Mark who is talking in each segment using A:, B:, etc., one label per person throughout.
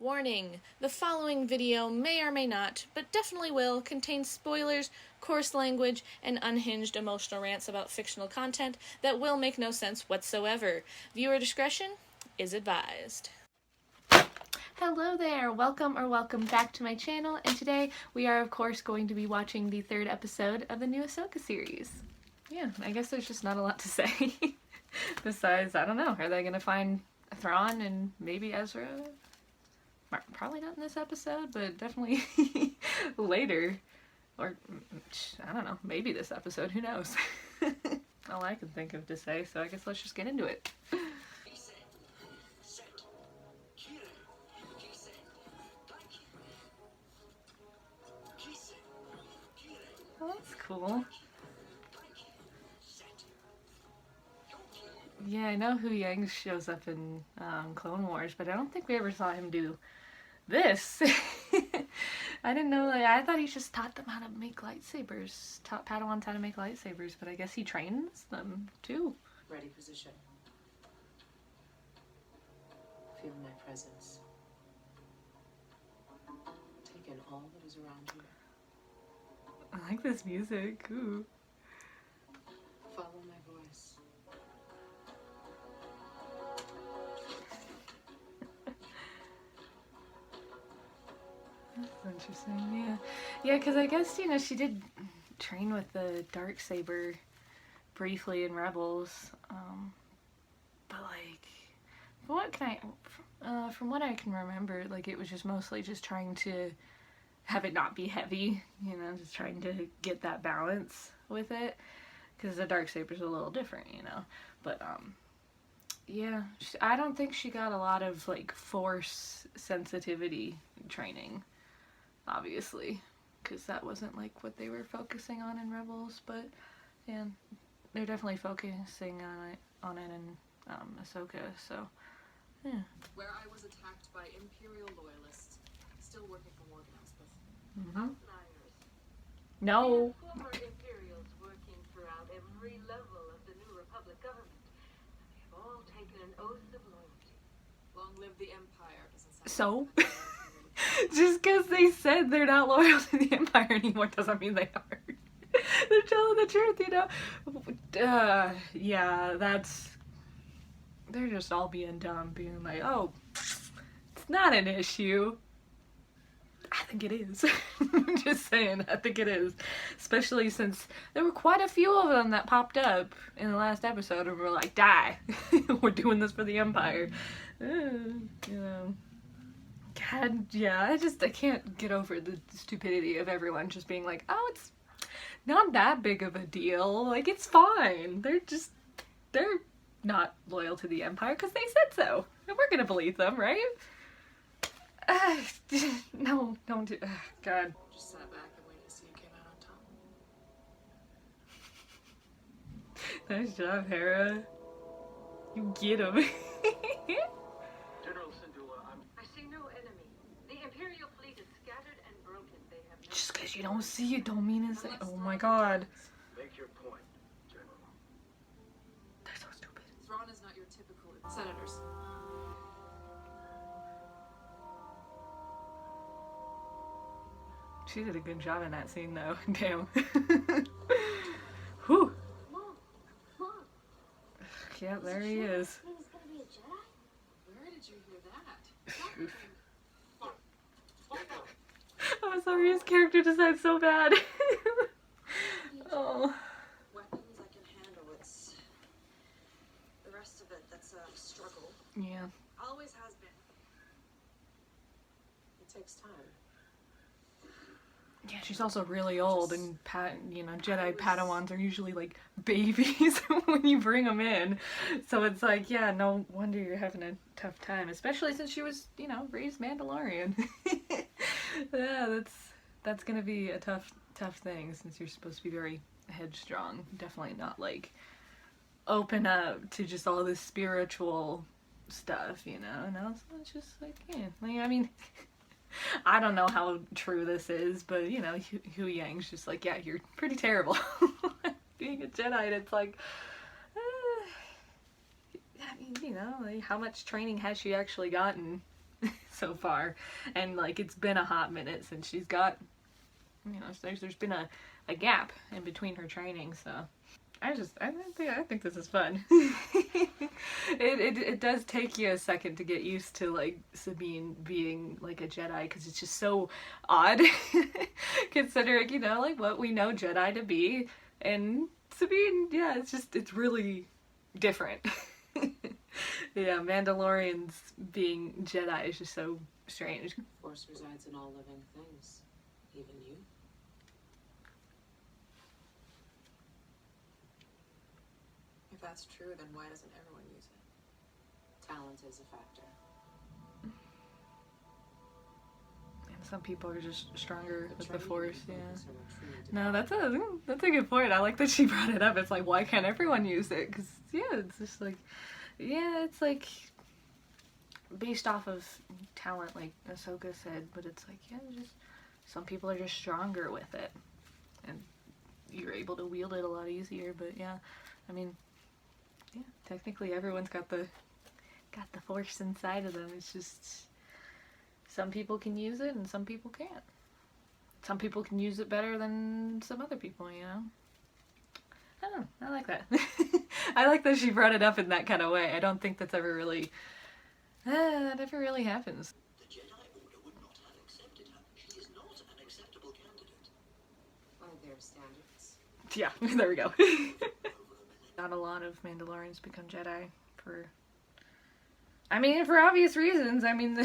A: Warning, the following video may or may not, but definitely will, contain spoilers, coarse language, and unhinged emotional rants about fictional content that will make no sense whatsoever. Viewer discretion is advised. Hello there, welcome back to my channel, and today we are of course going to be watching the third episode of the new Ahsoka series. Yeah, I guess there's just not a lot to say. Besides, I don't know, are they gonna find Thrawn and maybe Ezra? Probably not in this episode, but definitely later. Or, I don't know, maybe this episode, who knows? All I can think of to say, so I guess let's just get into it. Oh, that's cool. Yeah, I know Hu Yang shows up in Clone Wars, but I don't think we ever saw him do this. I didn't know, like, I thought he just taught them how to make lightsabers. Taught Padawans how to make lightsabers, but I guess he trains them too.
B: Ready position. Feel my presence. Take in all that is around you.
A: I like this music. Ooh.
B: Follow my voice.
A: That's interesting, yeah. Yeah, because I guess, you know, she did train with the Darksaber briefly in Rebels, but, like, from what I can remember, like, it was just mostly just trying to have it not be heavy, you know, just trying to get that balance with it, because the Darksaber's a little different, you know, but, yeah, I don't think she got a lot of, like, force sensitivity training, obviously, because that wasn't, like, what they were focusing on in Rebels, but, yeah, they're definitely focusing on it in, Ahsoka, so, yeah.
B: Where I was attacked by Imperial loyalists, still working for Morgan Elspeth.
C: Outliers.
A: No.
C: Former Imperials working throughout every level of the New Republic government. And they've all taken an oath of loyalty.
B: Long live the Empire doesn't sound
A: So?
B: like
A: Just because they said they're not loyal to the Empire anymore doesn't mean they are. They're telling the truth, you know? Yeah, they're just all being dumb, being like, oh, it's not an issue. I think it is. I'm just saying, I think it is. Especially since there were quite a few of them that popped up in the last episode and were like, die. We're doing this for the Empire. You know. God, yeah, I can't get over the stupidity of everyone just being like, oh, it's not that big of a deal. Like, it's fine. They're not loyal to the Empire because they said so. And we're gonna believe them, right? No, don't do. God.
B: just sat back and waited to see who came out on top.
A: Nice job, Hera. You get him.
D: General Syndulla,
C: I see no enemy. The Imperial fleet is scattered and broken. They have no
A: Just because you don't see it don't mean it's. Oh my God.
D: make your point, General.
A: They're so stupid.
B: Thrawn is not your typical senators.
A: She did a good job in that scene, though. Damn. Whew.
C: Mom, Mom.
A: Yeah, there he is.
C: He's gonna be a Jedi?
B: Where did you hear that?
A: I'm sorry, his character design so bad. Oh.
B: Weapons I can handle. It's the rest of it that's a struggle.
A: Yeah.
B: Always has been. It takes time.
A: Yeah, she's also really old, and you know, Jedi Padawans are usually like babies when you bring them in. So it's like, yeah, no wonder you're having a tough time, especially since she was, you know, raised Mandalorian. Yeah, that's gonna be a tough thing since you're supposed to be very headstrong. Definitely not like open up to just all this spiritual stuff, you know. And also it's just like, yeah, like, I mean. I don't know how true this is, but, you know, Hu Yang's just like, yeah, you're pretty terrible. Being a Jedi, and it's like, I mean, you know, like, how much training has she actually gotten? so far, and like it's been a hot minute since she's got, you know, there's been a gap in between her training, so I think this is fun. It does take you a second to get used to like Sabine being like a Jedi, because it's just so odd considering, you know, like what we know Jedi to be, and Sabine, yeah, it's really different. Yeah, Mandalorians being Jedi is just so strange.
E: Force resides in all living things, even you.
B: If that's true, then why doesn't everyone use it?
E: Talent is a factor.
A: And some people are just stronger with the
E: training
A: Force,
E: and
A: yeah.
E: focus are what truly
A: No,
E: define
A: that's a good point. I like that she brought it up. It's like, why can't everyone use it? Because, yeah, it's just like, yeah, it's like based off of talent, like Ahsoka said, but it's like, yeah, just some people are just stronger with it, and you're able to wield it a lot easier. But yeah, I mean, yeah, technically everyone's got the Force inside of them. It's just some people can use it and some people can't. Some people can use it better than some other people, you know? I don't know. I like that. I like that she brought it up in that kind of way. I don't think that's ever really... that ever really happens.
D: The Jedi Order would not have accepted her. She is not an acceptable candidate.
E: by their standards.
A: Yeah, there we go. Not a lot of Mandalorians become Jedi for... I mean, for obvious reasons. I mean,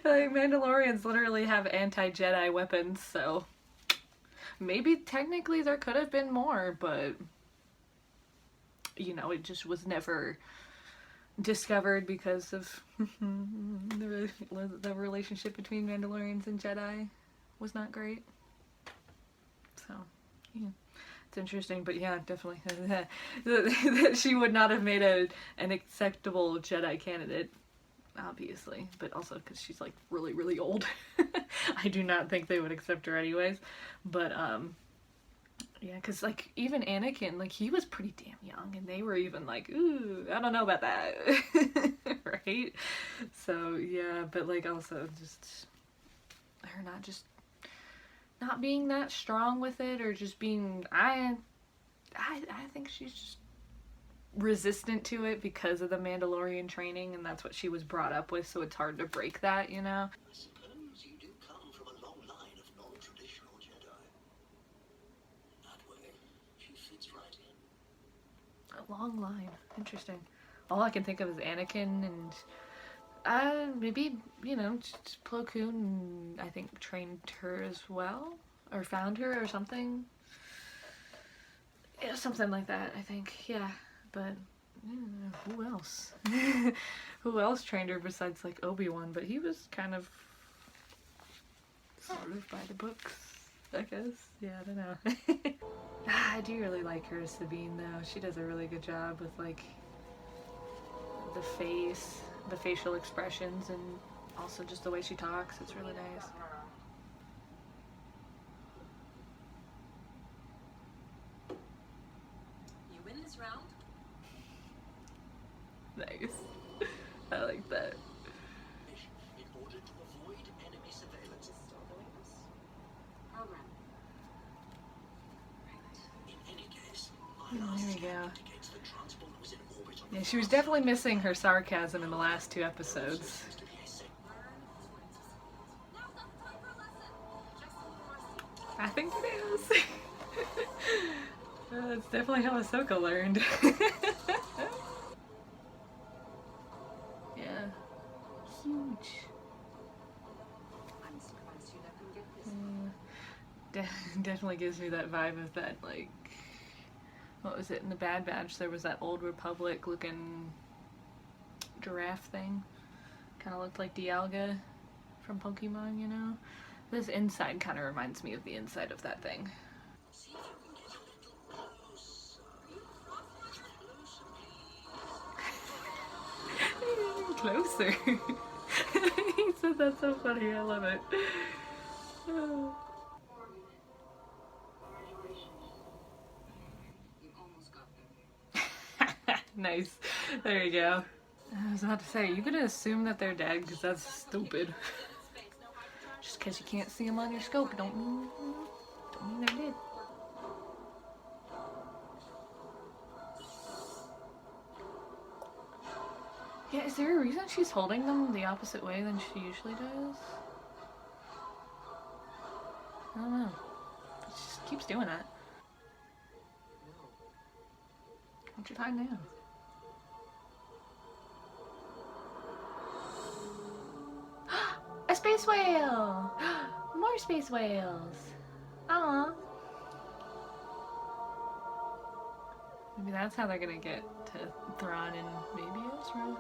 A: like, Mandalorians literally have anti-Jedi weapons, so... Maybe technically there could have been more, but... You know, it just was never discovered because of the relationship between Mandalorians and Jedi was not great. So, yeah. It's interesting, but yeah, definitely. That she would not have made an acceptable Jedi candidate, obviously, but also because she's like really, really old. I do not think they would accept her anyways, but yeah, because like even Anakin, like he was pretty damn young, and they were even like, ooh, I don't know about that. Right? So yeah, but like also just her not being that strong with it, or just being, I think she's just resistant to it because of the Mandalorian training, and that's what she was brought up with, so it's hard to break that, you know?
D: I suppose you do come from a long line of non-traditional Jedi. That way, she fits right in.
A: A long line. Interesting. All I can think of is Anakin and maybe, you know, just Plo Koon, I think, trained her as well, or found her or something. Yeah, something like that, I think. Yeah, but who else? Who else trained her besides like Obi-Wan? But he was kind of sort of by the books, I guess. Yeah, I don't know. I do really like her as Sabine, though. She does a really good job with like the face, the facial expressions, and also just the way she talks. It's really nice.
B: You win this round?
A: Nice. I like that.
D: Mission in order to avoid enemy surveillance.
E: Program.
D: In any case,
A: There
D: my last
A: we
D: scan
A: go.
D: indicates the transport was in orbit on
A: Yeah,
D: the
A: she was
D: far
A: definitely
D: side.
A: missing her sarcasm in the last two episodes.
D: Seems to be a signal.
A: I think it is. That's definitely how Ahsoka learned. Yeah. Huge.
E: I'm surprised you let them get this.
A: Definitely gives me that vibe of that, like, what was it, in the Bad Batch, there was that old Republic looking giraffe thing. Kind of looked like Dialga from Pokemon, you know? This inside kind of reminds me of the inside of that thing.
D: See if you can get a little closer. Closer, please.
A: Closer. He said that's so funny, I love it. Oh.
E: You almost got them.
A: Nice. There you go. I was about to say, you gonna assume that they're dead because that's stupid. Just because you can't see them on your scope don't mean they're dead. Yeah, is there a reason she's holding them the opposite way than she usually does? I don't know. She just keeps doing that. What'd you find now? A space whale! More space whales! Aw. Maybe that's how they're gonna get to Thrawn and maybe Ezra.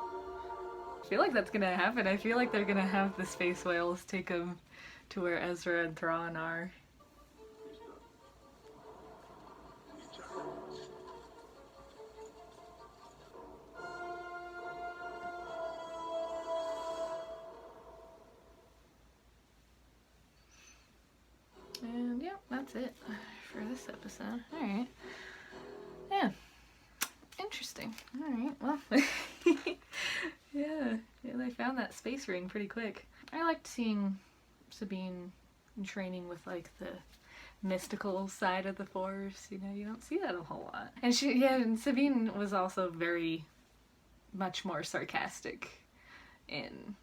A: I feel like that's gonna happen. I feel like they're gonna have the space whales take them to where Ezra and Thrawn are. And yeah, that's it for this episode. Alright. Yeah. Interesting. Alright, well. yeah, they found that space ring pretty quick. I liked seeing Sabine training with like the mystical side of the Force. You know, you don't see that a whole lot. And and Sabine was also very much more sarcastic in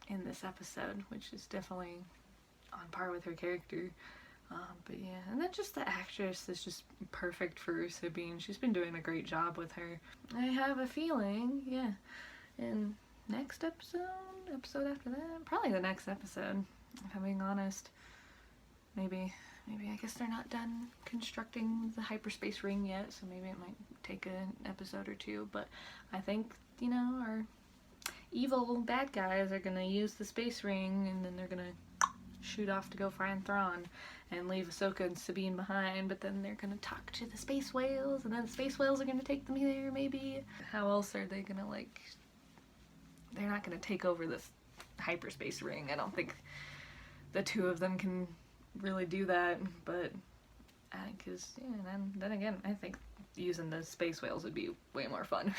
A: this episode, which is definitely on par with her character. But yeah, and then just the actress is just perfect for Sabine. She's been doing a great job with her. I have a feeling, yeah, in next episode after that, probably the next episode, if I'm being honest. Maybe I guess they're not done constructing the hyperspace ring yet, so maybe it might take an episode or two, but I think, you know, our evil bad guys are gonna use the space ring and then they're gonna shoot off to go find Thrawn and leave Ahsoka and Sabine behind, but then they're gonna talk to the space whales and then the space whales are gonna take them there, maybe. How else are they gonna, like, they're not gonna take over this hyperspace ring. I don't think the two of them can really do that, but because yeah, then again, I think using the space whales would be way more fun.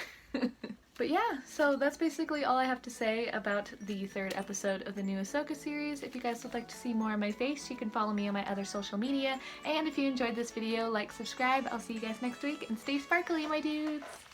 A: But yeah, so that's basically all I have to say about the third episode of the new Ahsoka series. If you guys would like to see more of my face, you can follow me on my other social media. And if you enjoyed this video, like, subscribe. I'll see you guys next week, and stay sparkly, my dudes!